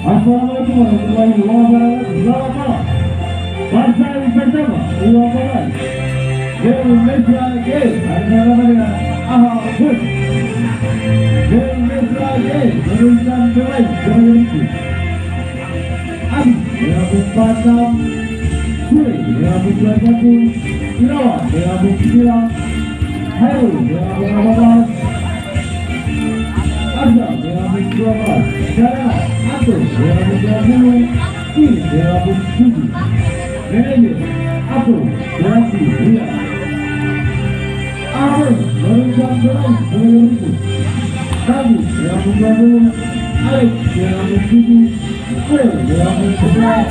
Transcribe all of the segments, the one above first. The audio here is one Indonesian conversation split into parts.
Assalamualaikum warahmatullahi wabarakatuh. Selamat malam. Bangsa bersama uang barat. Indonesia Game bersama dengan Ahmad. Indonesia Game meneruskan pemain Jawa Abi Merabuk Batam, Suri Merabuk 21, Irawan Merabuk 9, Hairul Merabuk 18, Azam Merabuk 12, Jaya Atul Merabuk 20, Ini Merabuk 7, Manajer Atul Berarti Ria, Ahmad meneruskan pemain Jawa Kami Merabuk 20, Alex Merabuk 7, Kue Merabuk 11,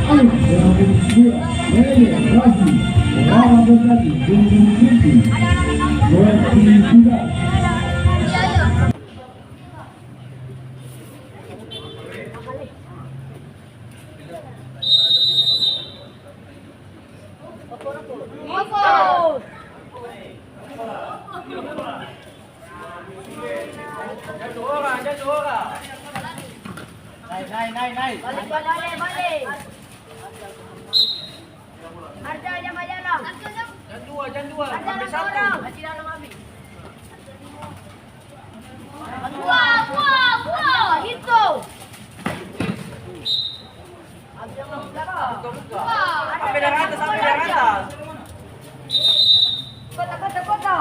Alex Merabuk 2, Manajer Rasi Lama Berkati Jumlah Sinti Berarti Sudah. Naik. Balik. Arja jam aja. Jam 2. Sampai 1. Masih dalam habis. Buah. Itu. Habis dalam belakang. Sampai dari atas. Kota.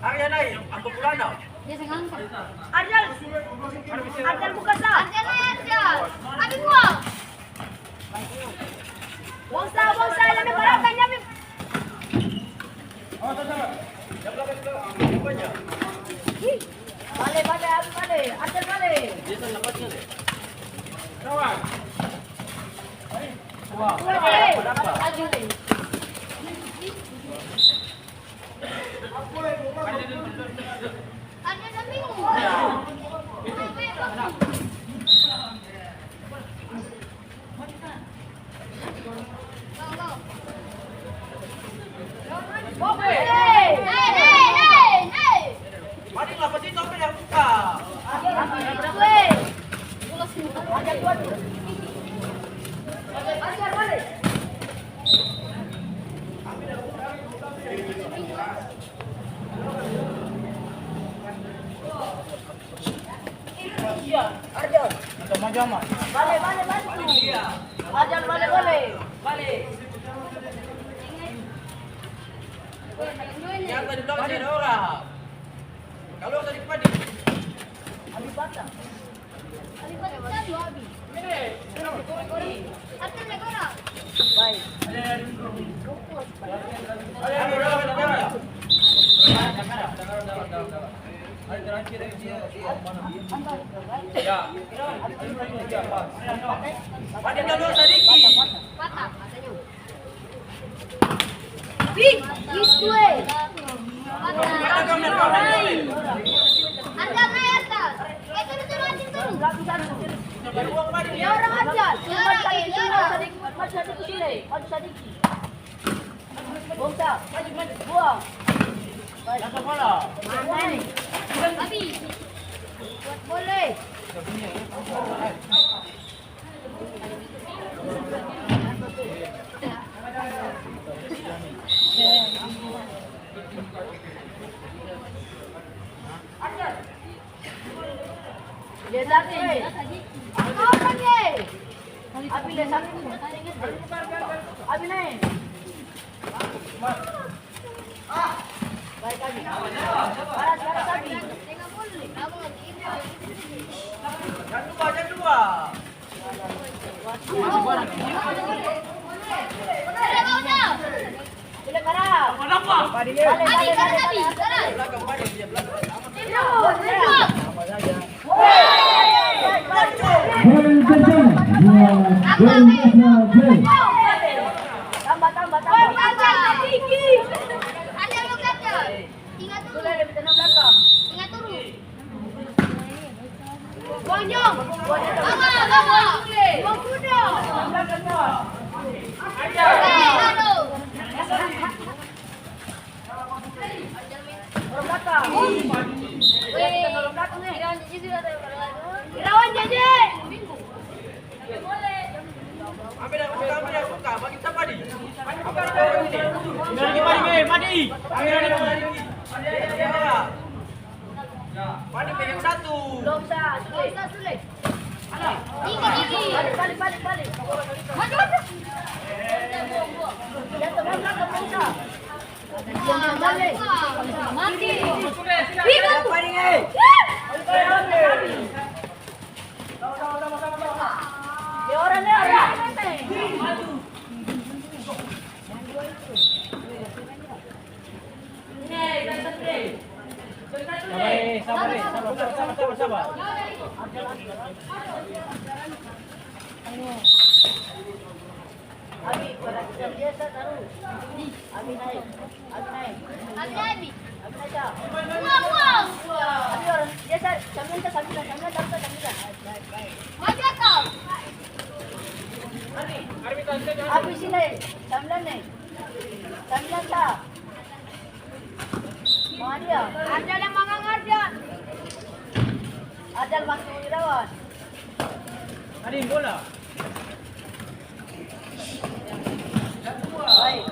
Arja naik. Aku pulang dah. Dia ngangkat. Arjal buka sah. Arjal. Abi buang. Buang sah. Jangan barangkan jangan. Oh, salah. Balik. Arjal balik. Dia tak dapat ke? Kawan. Wah. Arjal ni. Arjal. Macam-macam. Balik. Arjal balik. Yang tadi belakang ada orang. Kalau tadi padi. Habis batang. Dua habis. Ini. Arjal naik orang. Baik. Ada jalur sedikit. Patah katanya. Big, itu Arjal naik atas. Itu anjing turun. Ya orang Arjal. Maju sedikit. Bongsa, maju. Buang. Dapat bola. Mana ni? Tapi. Buat boleh. Dia tadi. Apa ni? Abi le satu. Abi naik. Baik lagi. Baras Abi. Tengah boleh. Jangan dua. Boleh karang. Kenapa? Abi, karang. Tambah. Tinggi. Ada yang belakang. Tinggal turun. Tinggal turun. Bonjong. Bawa. Bong kuda. Aduh. Belakang. Belakang ni. Madi pegang satu. Belum sah, sulit. Tinggi. Balik. Maju. Jatuh belakang sah. Balik. Mati. Hidup. Ya orang. Sabar. Abi, biasa taruh. Abi naik. Abi naik. Wow. Abi orang biasa sambil. Maju kau. Abi sini. Sambil naik. Sambil tak. Mau dia? Ada yang mangang dia. Ada masuk Irawan. Adi bola. Baik.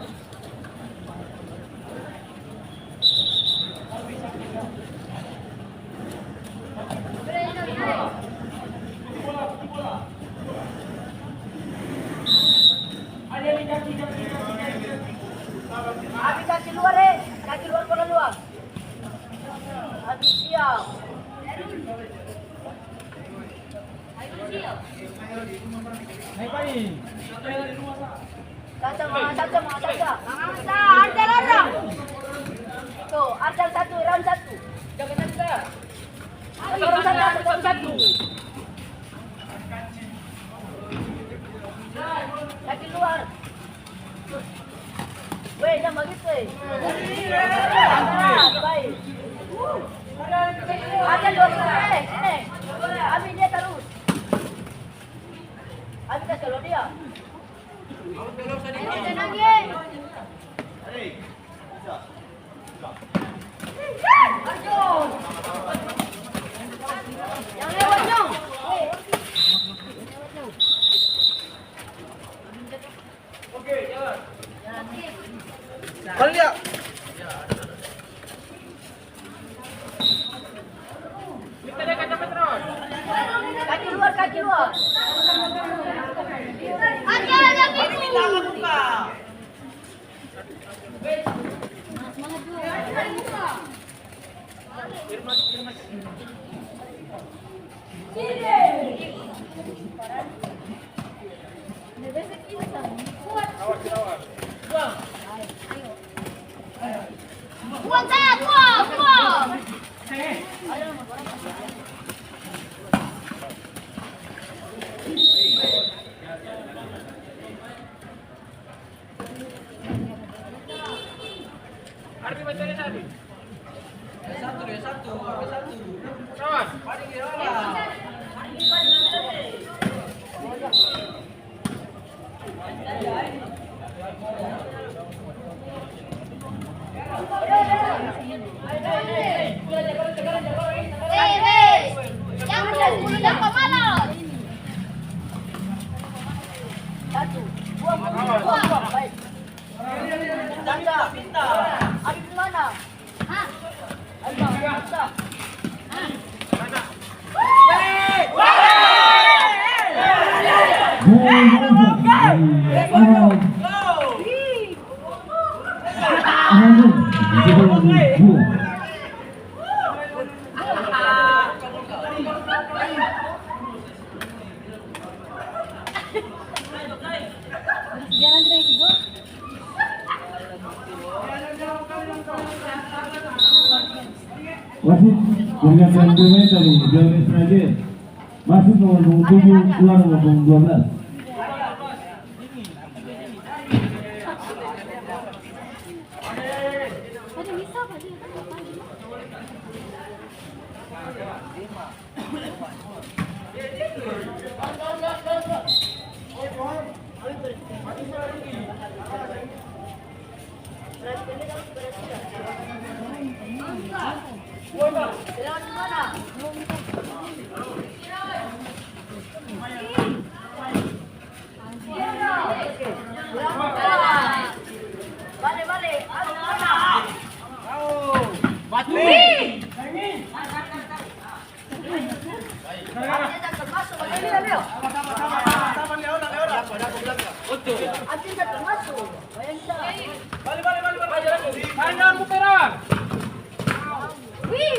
Abi kaki luar bola luar. Abi siap. Naik paling. Saja. Arjal orang. Tuh, Arjal satu, round satu. Round satu. Kaki luar. Weh, jangan begitu. Baik. Arjal dua kali. Abi dia terus. Abi kasih lo dia. Yang lewat dong. Oke, jalan. Balik dia. Kita dia kacau terus. Kaki luar. Ada yang itu. Buang. Arti macamnya tadi. Satu. Kawan, paling dia Yang pemalas. Satu, dua, baik. Pintar. Abi di mana? Hah? Abi mana? Wasit berikan pemain dari Jones Raja masuk nomor 7 keluar nomor 12. Sama Leona. Ojo. Abis satu masuk. Balik. Panjang puteran. Wih.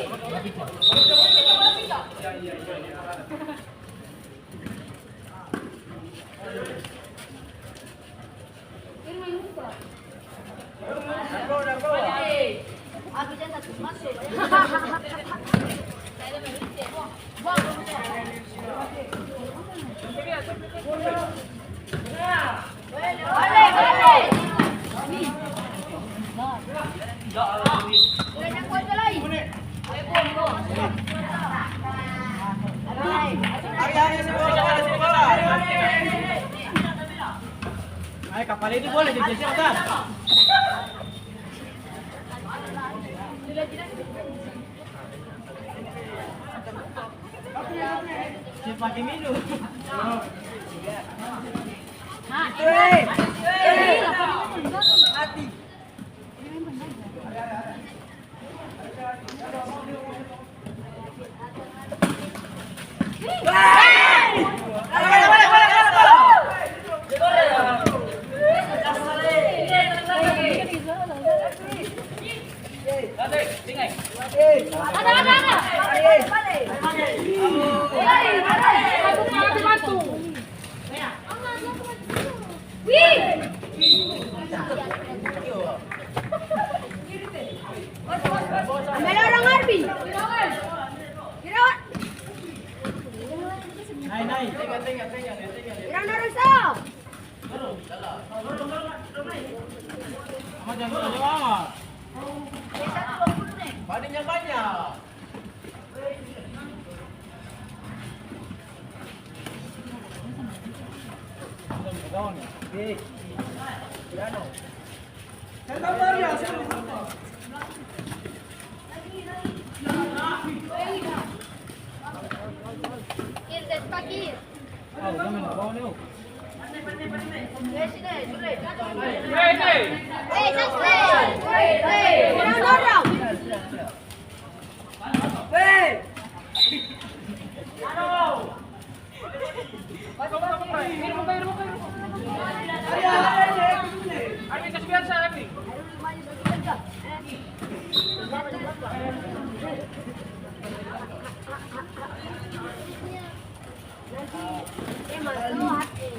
Abis satu masuk. Balik. Banyak kuat lagi. Ayo kapal itu boleh digeser kan? Pakai minum. Hati. Ambil orang Arbi. Kira. Naik. Kira orang sah. Sama jangan amat. Badannya banyak. Kir pagi.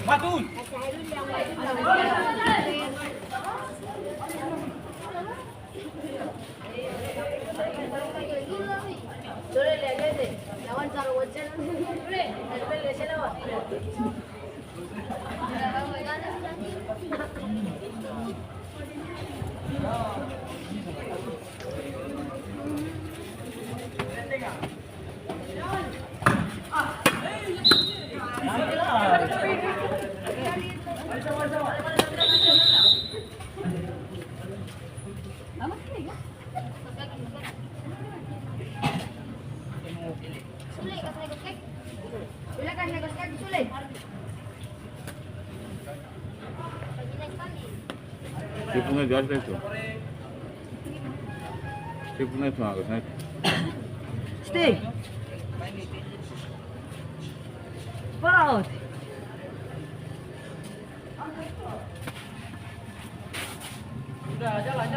Batun. Tipuna judge like to. Tipuna to August night. Stay. Out. Udah jalan.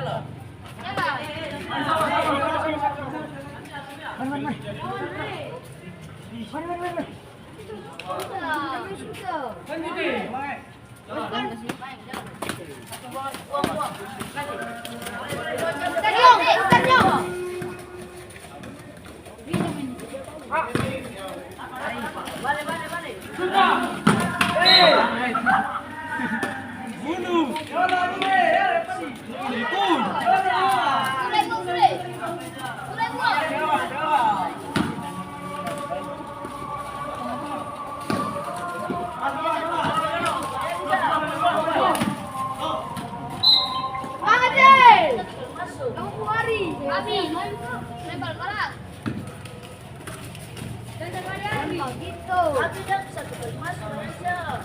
Gitu. Aku dah satu kali masuk aja.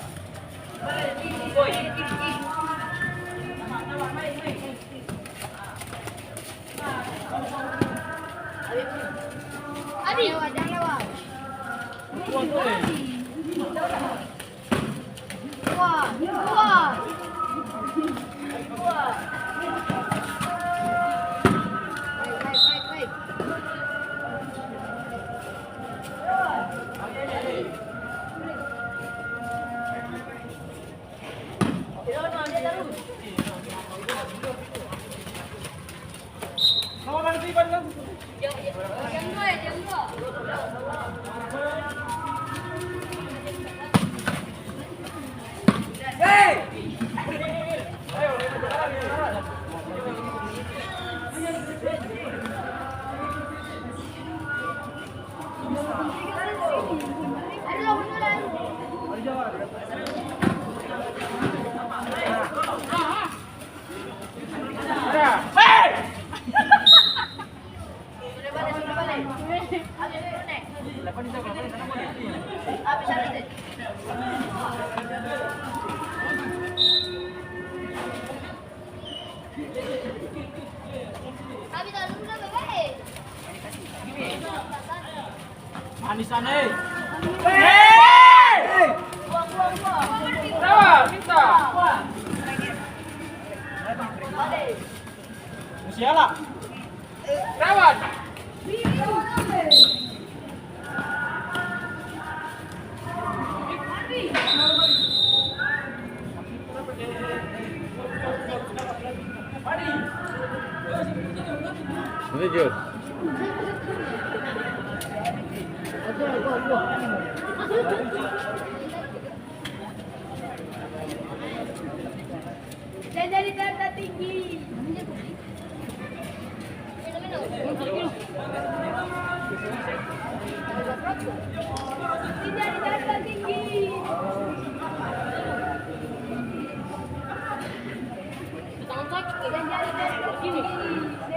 Abi, jangan lewat. Dua. Baik. Lawan si Iban kan. Jam 2. Ayo, beneran. Sudah balik. Habis naik. Habis. Habis sudah balik. Manisan eh. Buang. Rawa, minta. Balik. Musiala. Rawat. Ini Jod. Dan dari data tinggi. Dari data tinggi. Dan dari data tinggi.